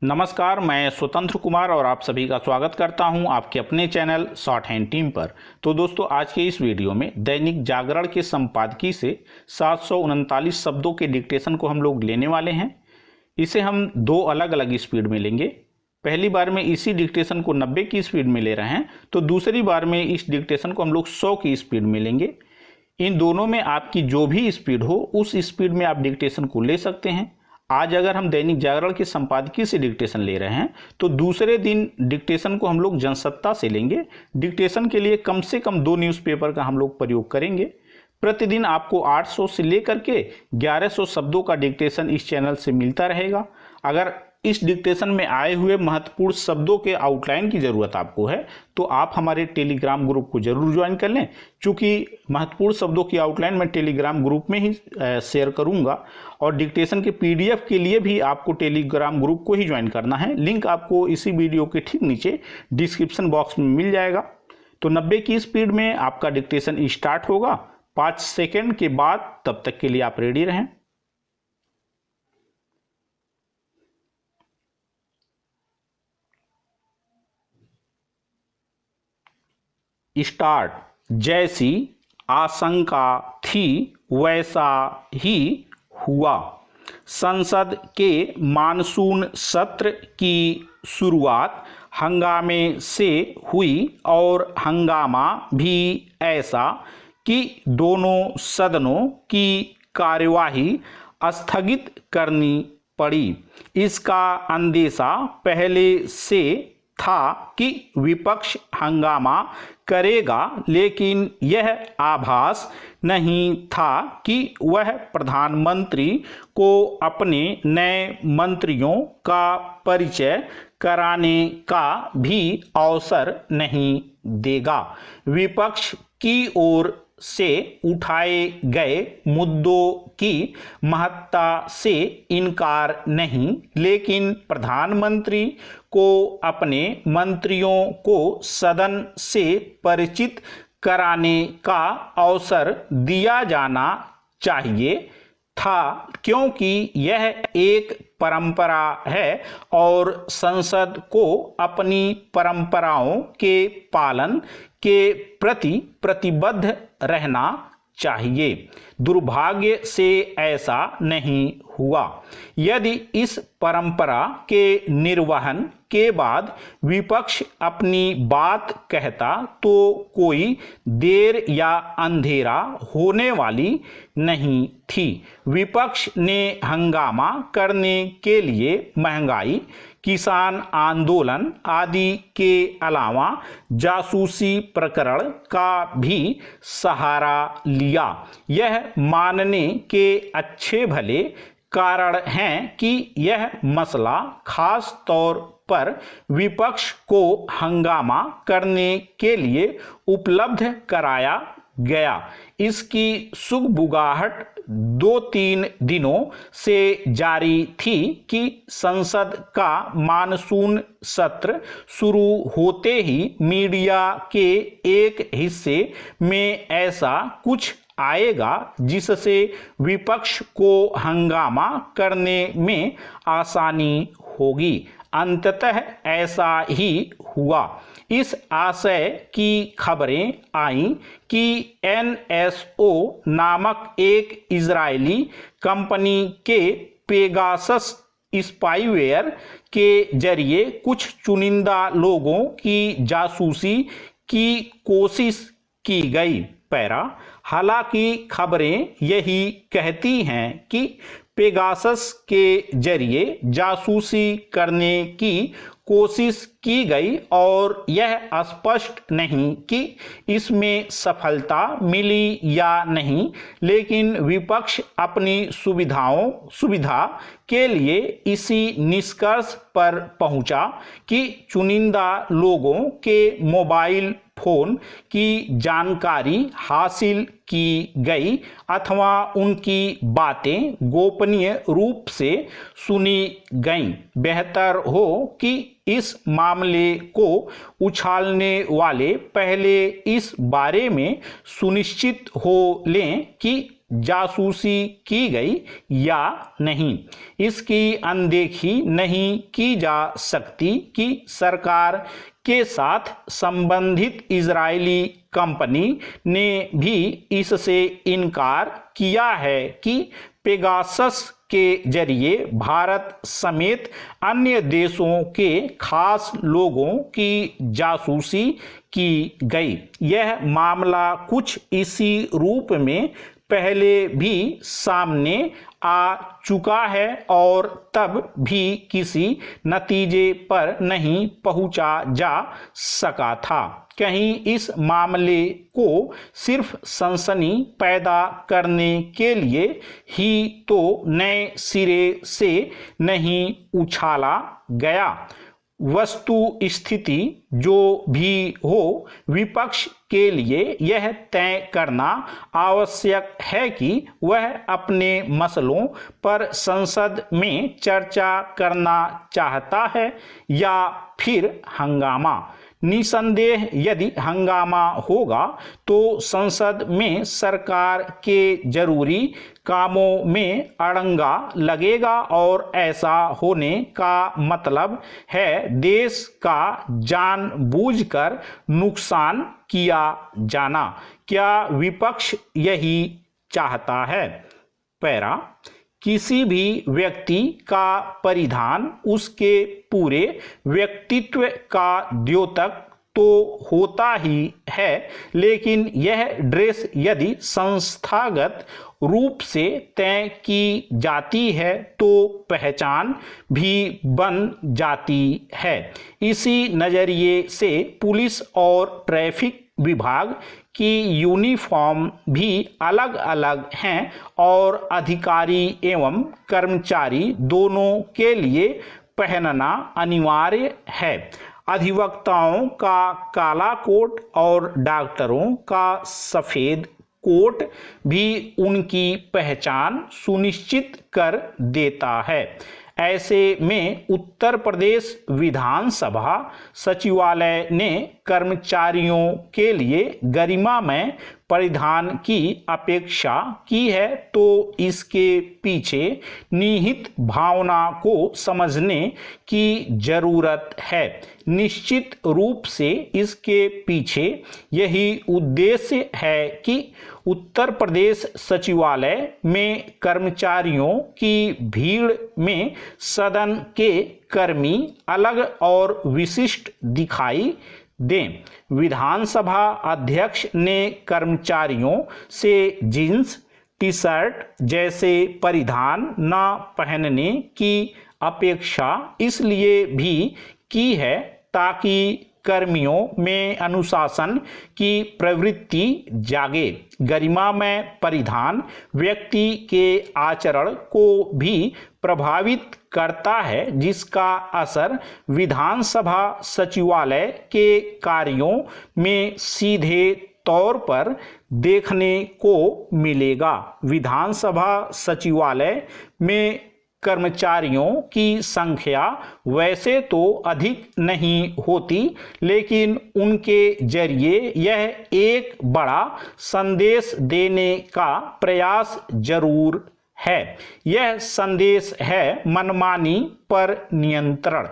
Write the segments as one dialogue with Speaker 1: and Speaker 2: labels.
Speaker 1: नमस्कार, मैं स्वतंत्र कुमार और आप सभी का स्वागत करता हूं आपके अपने चैनल शॉर्ट हैंड टीम पर। तो दोस्तों, आज के इस वीडियो में दैनिक जागरण के संपादकीय से 739 शब्दों के डिक्टेशन को हम लोग लेने वाले हैं। इसे हम दो अलग अलग स्पीड में लेंगे। पहली बार में इसी डिक्टेशन को 90 की स्पीड में ले रहे हैं, तो दूसरी बार में इस डिक्टेशन को हम लोग 100 की स्पीड में लेंगे। इन दोनों में आपकी जो भी स्पीड हो उस स्पीड में आप डिक्टेशन को ले सकते हैं। आज अगर हम दैनिक जागरण के संपादकीय से डिक्टेशन ले रहे हैं तो दूसरे दिन डिक्टेशन को हम लोग जनसत्ता से लेंगे। डिक्टेशन के लिए कम से कम 2 न्यूज़पेपर का हम लोग प्रयोग करेंगे। प्रतिदिन आपको 800 से लेकर के 1100 शब्दों का डिक्टेशन इस चैनल से मिलता रहेगा। अगर इस डिक्टेशन में आए हुए महत्वपूर्ण शब्दों के आउटलाइन की ज़रूरत आपको है तो आप हमारे टेलीग्राम ग्रुप को जरूर ज्वाइन कर लें, क्योंकि महत्वपूर्ण शब्दों की आउटलाइन मैं टेलीग्राम ग्रुप में ही शेयर करूंगा। और डिक्टेशन के पीडीएफ के लिए भी आपको टेलीग्राम ग्रुप को ही ज्वाइन करना है। लिंक आपको इसी वीडियो के ठीक नीचे डिस्क्रिप्शन बॉक्स में मिल जाएगा। तो 90 की स्पीड में आपका डिक्टेशन स्टार्ट होगा 5 सेकेंड के बाद। तब तक के लिए आप रेडी रहें। स्टार्ट। जैसी आशंका थी वैसा ही हुआ। संसद के मानसून सत्र की शुरुआत हंगामे से हुई और हंगामा भी ऐसा कि दोनों सदनों की कार्यवाही स्थगित करनी पड़ी। इसका अंदेशा पहले से था कि विपक्ष हंगामा करेगा, लेकिन यह आभास नहीं था कि वह प्रधानमंत्री को अपने नए मंत्रियों का परिचय कराने का भी अवसर नहीं देगा। विपक्ष की ओर से उठाए गए मुद्दों की महत्ता से इनकार नहीं, लेकिन प्रधानमंत्री को अपने मंत्रियों को सदन से परिचित कराने का अवसर दिया जाना चाहिए था, क्योंकि यह एक परंपरा है और संसद को अपनी परंपराओं के पालन के प्रति प्रतिबद्ध रहना चाहिए। दुर्भाग्य से ऐसा नहीं हुआ। यदि इस परंपरा के निर्वहन के बाद विपक्ष अपनी बात कहता तो कोई देर या अंधेरा होने वाली नहीं थी। विपक्ष ने हंगामा करने के लिए महंगाई, किसान आंदोलन आदि के अलावा जासूसी प्रकरण का भी सहारा लिया। यह मानने के अच्छे भले कारण हैं कि यह मसला खास तौर पर विपक्ष को हंगामा करने के लिए उपलब्ध कराया गया। इसकी सुगबुगाहट 2-3 दिनों से जारी थी कि संसद का मानसून सत्र शुरू होते ही मीडिया के एक हिस्से में ऐसा कुछ आएगा जिससे विपक्ष को हंगामा करने में आसानी होगी। अंततः ऐसा ही हुआ। इस आशय की खबरें आईं कि NSO नामक एक इजरायली कंपनी के पेगासस स्पाईवेयर के जरिए कुछ चुनिंदा लोगों की जासूसी की कोशिश की गई। पैरा। हालांकि खबरें यही कहती हैं कि पेगासस के जरिए जासूसी करने की कोशिश की गई और यह स्पष्ट नहीं कि इसमें सफलता मिली या नहीं, लेकिन विपक्ष अपनी सुविधा के लिए इसी निष्कर्ष पर पहुंचा कि चुनिंदा लोगों के मोबाइल फोन की जानकारी हासिल की गई अथवा उनकी बातें गोपनीय रूप से सुनी गईं। बेहतर हो कि इस मामले को उछालने वाले पहले इस बारे में सुनिश्चित हो लें कि जासूसी की गई या नहीं। इसकी अनदेखी नहीं की जा सकती कि सरकार के साथ संबंधित इजरायली कंपनी ने भी इससे इनकार किया है कि पेगासस के जरिए भारत समेत अन्य देशों के खास लोगों की जासूसी की गई। यह मामला कुछ इसी रूप में पहले भी सामने आ चुका है और तब भी किसी नतीजे पर नहीं पहुंचा जा सका था। कहीं इस मामले को सिर्फ सनसनी पैदा करने के लिए ही तो नए सिरे से नहीं उछाला गया। वस्तु स्थिति जो भी हो, विपक्ष के लिए यह तय करना आवश्यक है कि वह अपने मसलों पर संसद में चर्चा करना चाहता है या फिर हंगामा। निसंदेह यदि हंगामा होगा तो संसद में सरकार के जरूरी कामों में अड़ंगा लगेगा और ऐसा होने का मतलब है देश का जानबूझकर नुकसान किया जाना। क्या विपक्ष यही चाहता है? पैरा, किसी भी व्यक्ति का परिधान उसके पूरे व्यक्तित्व का द्योतक तो होता ही है, लेकिन यह ड्रेस यदि संस्थागत रूप से तय की जाती है तो पहचान भी बन जाती है। इसी नज़रिए से पुलिस और ट्रैफिक विभाग की यूनिफॉर्म भी अलग अलग हैं और अधिकारी एवं कर्मचारी दोनों के लिए पहनना अनिवार्य है। अधिवक्ताओं का काला कोट और डॉक्टरों का सफ़ेद कोट भी उनकी पहचान सुनिश्चित कर देता है। ऐसे में उत्तर प्रदेश विधानसभा सचिवालय ने कर्मचारियों के लिए गरिमामय परिधान की अपेक्षा की है तो इसके पीछे निहित भावना को समझने की जरूरत है। निश्चित रूप से इसके पीछे यही उद्देश्य है कि उत्तर प्रदेश सचिवालय में कर्मचारियों की भीड़ में सदन के कर्मी अलग और विशिष्ट दिखाई दें। विधानसभा अध्यक्ष ने कर्मचारियों से जींस टी शर्ट जैसे परिधान न पहनने की अपेक्षा इसलिए भी की है ताकि कर्मियों में अनुशासन की प्रवृत्ति जागे। गरिमामय परिधान व्यक्ति के आचरण को भी प्रभावित करता है, जिसका असर विधानसभा सचिवालय के कार्यों में सीधे तौर पर देखने को मिलेगा। विधानसभा सचिवालय में कर्मचारियों की संख्या वैसे तो अधिक नहीं होती, लेकिन उनके जरिए यह एक बड़ा संदेश देने का प्रयास जरूर है। यह संदेश है मनमानी पर नियंत्रण।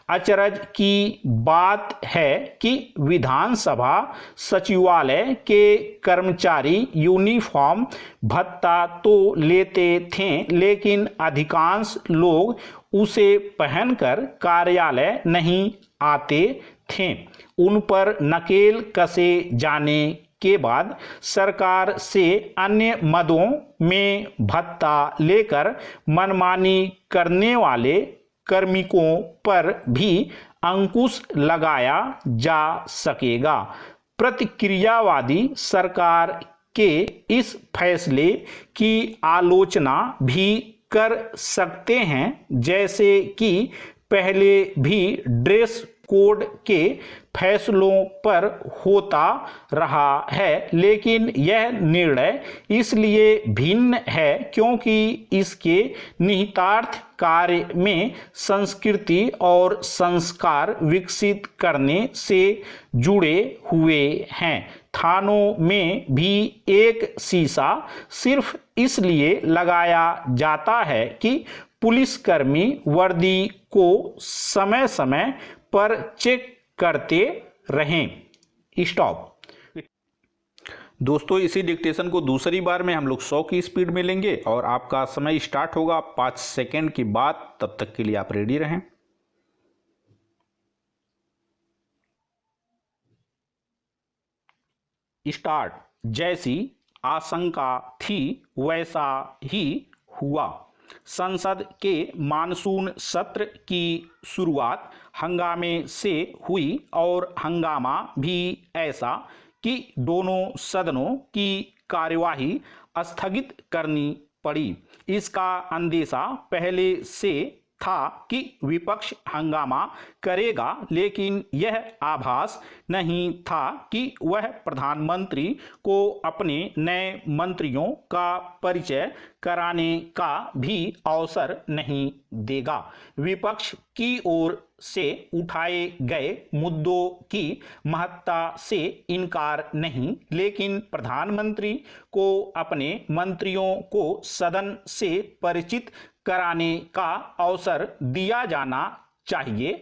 Speaker 1: अचरज की बात है कि विधानसभा सचिवालय के कर्मचारी यूनिफॉर्म भत्ता तो लेते थे, लेकिन अधिकांश लोग उसे पहनकर कार्यालय नहीं आते थे। उन पर नकेल कसे जाने के बाद सरकार से अन्य मदों में भत्ता लेकर मनमानी करने वाले कार्मिकों पर भी अंकुश लगाया जा सकेगा। प्रतिक्रियावादी सरकार के इस फैसले की आलोचना भी कर सकते हैं, जैसे कि पहले भी ड्रेस कोड के फैसलों पर होता रहा है, लेकिन यह निर्णय इसलिए भिन्न है क्योंकि इसके निहितार्थ कार्य में संस्कृति और संस्कार विकसित करने से जुड़े हुए हैं। थानों में भी एक शीशा सिर्फ इसलिए लगाया जाता है कि पुलिसकर्मी वर्दी को समय समय पर चेक करते रहें। स्टॉप। दोस्तों इसी डिक्टेशन को दूसरी बार में हम लोग 100 की स्पीड में लेंगे और आपका समय स्टार्ट होगा 5 सेकंड के बाद। तब तक के लिए आप रेडी रहें। स्टार्ट। जैसी आशंका थी वैसा ही हुआ। संसद के मानसून सत्र की शुरुआत हंगामे से हुई और हंगामा भी ऐसा कि दोनों सदनों की कार्यवाही स्थगित करनी पड़ी। इसका अंदेशा पहले से था कि विपक्ष हंगामा करेगा, लेकिन यह आभास नहीं था कि वह प्रधानमंत्री को अपने नए मंत्रियों का परिचय कराने का भी अवसर नहीं देगा। विपक्ष की ओर से उठाए गए मुद्दों की महत्ता से इनकार नहीं, लेकिन प्रधानमंत्री को अपने मंत्रियों को सदन से परिचित कराने का अवसर दिया जाना चाहिए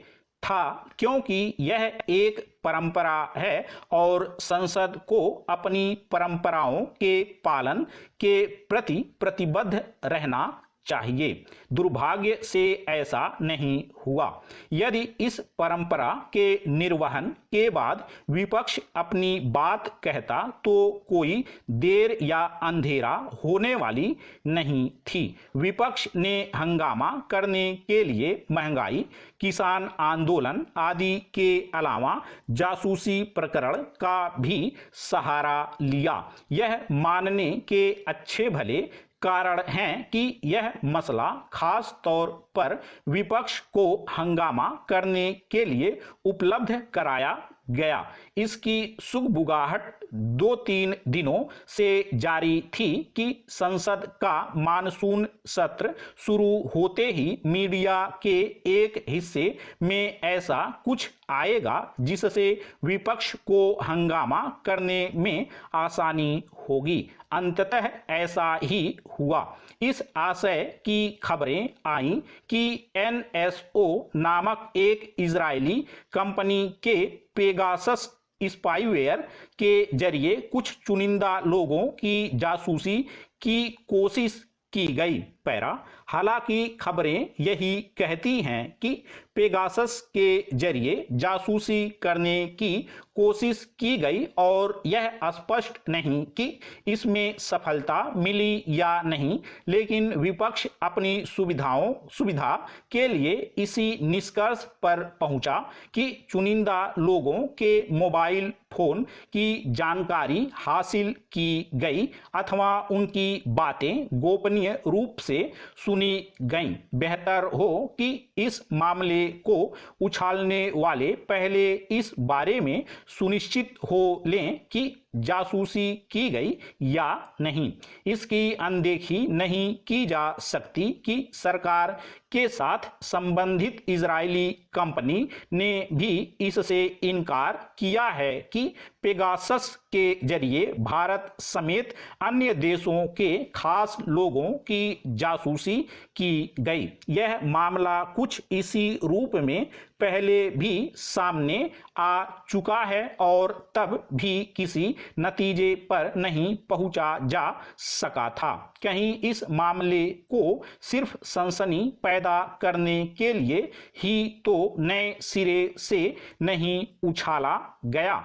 Speaker 1: था, क्योंकि यह एक परंपरा है और संसद को अपनी परंपराओं के पालन के प्रति प्रतिबद्ध रहना चाहिए। दुर्भाग्य से ऐसा नहीं हुआ। यदि इस परंपरा के निर्वहन के बाद विपक्ष अपनी बात कहता तो कोई देर या अंधेरा होने वाली नहीं थी। विपक्ष ने हंगामा करने के लिए महंगाई, किसान आंदोलन आदि के अलावा जासूसी प्रकरण का भी सहारा लिया। यह मानने के अच्छे भले कारण हैं कि यह मसला खास तौर पर विपक्ष को हंगामा करने के लिए उपलब्ध कराया गया। इसकी सुगबुगाहट 2-3 दिनों से जारी थी कि संसद का मानसून सत्र शुरू होते ही मीडिया के एक हिस्से में ऐसा कुछ आएगा जिससे विपक्ष को हंगामा करने में आसानी होगी। अंततः ऐसा ही हुआ। इस आशय की खबरें आईं कि NSO नामक एक इजरायली कंपनी के पेगासस स्पाईवेयर के जरिए कुछ चुनिंदा लोगों की जासूसी की कोशिश की गई। पैरा। हालांकि खबरें यही कहती हैं कि पेगासस के जरिए जासूसी करने की कोशिश की गई और यह स्पष्ट नहीं कि इसमें सफलता मिली या नहीं, लेकिन विपक्ष अपनी सुविधा के लिए इसी निष्कर्ष पर पहुंचा कि चुनिंदा लोगों के मोबाइल फोन की जानकारी हासिल की गई अथवा उनकी बातें गोपनीय रूप से सुनी गईं। बेहतर हो कि इस मामले को उछालने वाले पहले इस बारे में सुनिश्चित हो लें कि जासूसी की गई या नहीं। इसकी अनदेखी नहीं की जा सकती कि सरकार के साथ संबंधित इजरायली कंपनी ने भी इससे इनकार किया है कि पेगासस के जरिए भारत समेत अन्य देशों के खास लोगों की जासूसी की गई। यह मामला कुछ इसी रूप में पहले भी सामने आ चुका है और तब भी किसी नतीजे पर नहीं पहुंचा जा सका था। कहीं इस मामले को सिर्फ सनसनी पैदा करने के लिए ही तो नए सिरे से नहीं उछाला गया।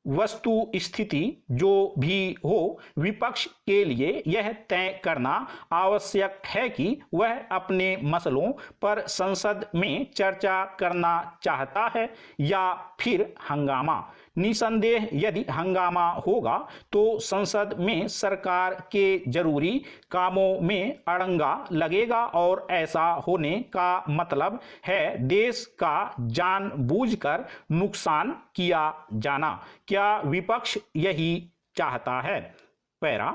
Speaker 1: वस्तु स्थिति जो भी हो, विपक्ष के लिए यह तय करना आवश्यक है कि वह अपने मसलों पर संसद में चर्चा करना चाहता है या फिर हंगामा। निसंदेह यदि हंगामा होगा तो संसद में सरकार के जरूरी कामों में अड़ंगा लगेगा और ऐसा होने का मतलब है देश का जानबूझकर नुकसान किया जाना। क्या विपक्ष यही चाहता है? पैरा।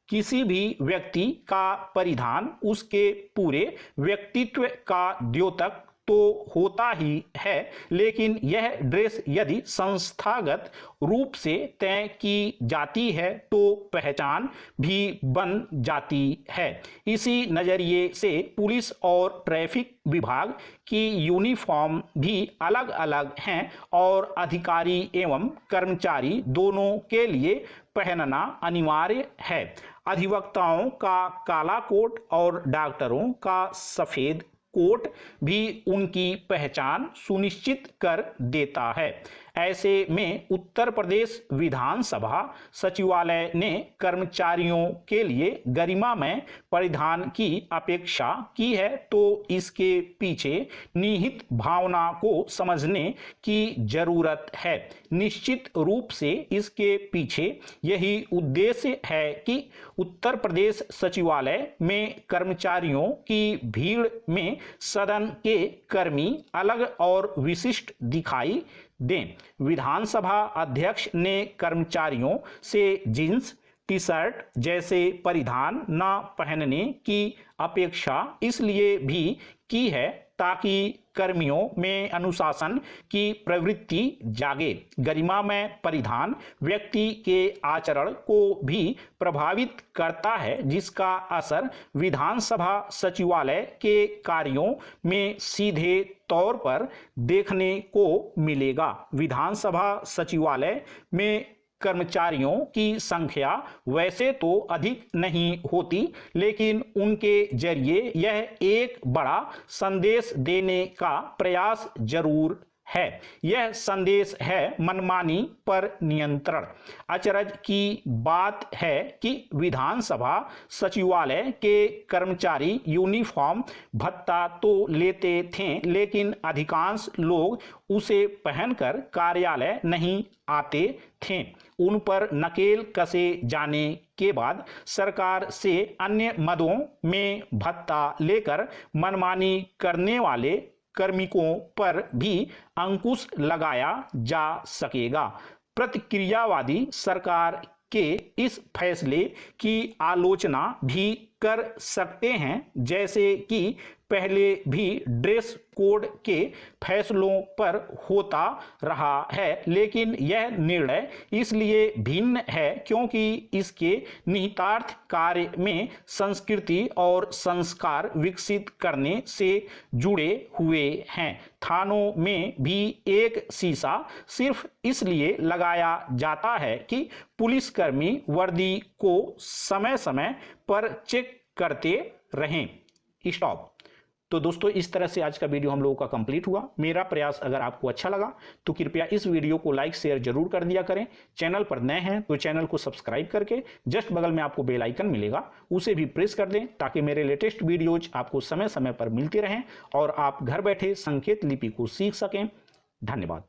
Speaker 1: किसी भी व्यक्ति का परिधान उसके पूरे व्यक्तित्व का द्योतक तो होता ही है, लेकिन यह ड्रेस यदि संस्थागत रूप से तय की जाती है तो पहचान भी बन जाती है। इसी नजरिए से पुलिस और ट्रैफिक विभाग की यूनिफॉर्म भी अलग अलग हैं और अधिकारी एवं कर्मचारी दोनों के लिए पहनना अनिवार्य है। अधिवक्ताओं का काला कोट और डॉक्टरों का सफेद कोट भी उनकी पहचान सुनिश्चित कर देता है। ऐसे में उत्तर प्रदेश विधानसभा सचिवालय ने कर्मचारियों के लिए गरिमामय परिधान की अपेक्षा की है, तो इसके पीछे निहित भावना को समझने की जरूरत है। निश्चित रूप से इसके पीछे यही उद्देश्य है कि उत्तर प्रदेश सचिवालय में कर्मचारियों की भीड़ में सदन के कर्मी अलग और विशिष्ट दिखाई दें। विधानसभा अध्यक्ष ने कर्मचारियों से जींस टी शर्ट जैसे परिधान न पहनने की अपेक्षा इसलिए भी की है ताकि कर्मियों में अनुशासन की प्रवृत्ति जागे। गरिमामय परिधान व्यक्ति के आचरण को भी प्रभावित करता है, जिसका असर विधानसभा सचिवालय के कार्यों में सीधे तौर पर देखने को मिलेगा। विधानसभा सचिवालय में कर्मचारियों की संख्या वैसे तो अधिक नहीं होती, लेकिन उनके जरिए यह एक बड़ा संदेश देने का प्रयास जरूर है। यह संदेश है मनमानी पर नियंत्रण। अचरज की बात है कि विधानसभा सचिवालय के कर्मचारी यूनिफॉर्म भत्ता तो लेते थे, लेकिन अधिकांश लोग उसे पहनकर कार्यालय नहीं आते थे। उन पर नकेल कसे जाने के बाद सरकार से अन्य मदों में भत्ता लेकर मनमानी करने वाले कार्मिकों पर भी अंकुश लगाया जा सकेगा। प्रतिक्रियावादी सरकार के इस फैसले की आलोचना भी कर सकते हैं, जैसे कि पहले भी ड्रेस कोड के फैसलों पर होता रहा है, लेकिन यह निर्णय इसलिए भिन्न है क्योंकि इसके निहितार्थ कार्य में संस्कृति और संस्कार विकसित करने से जुड़े हुए हैं। थानों में भी एक शीशा सिर्फ इसलिए लगाया जाता है कि पुलिसकर्मी वर्दी को समय समय पर चेक करते रहें। स्टॉप। तो दोस्तों, इस तरह से आज का वीडियो हम लोगों का कंप्लीट हुआ। मेरा प्रयास अगर आपको अच्छा लगा तो कृपया इस वीडियो को लाइक शेयर जरूर कर दिया करें। चैनल पर नए हैं तो चैनल को सब्सक्राइब करके जस्ट बगल में आपको बेल आइकन मिलेगा, उसे भी प्रेस कर दें ताकि मेरे लेटेस्ट वीडियोज आपको समय समय पर मिलते रहें और आप घर बैठे संकेत लिपि को सीख सकें। धन्यवाद।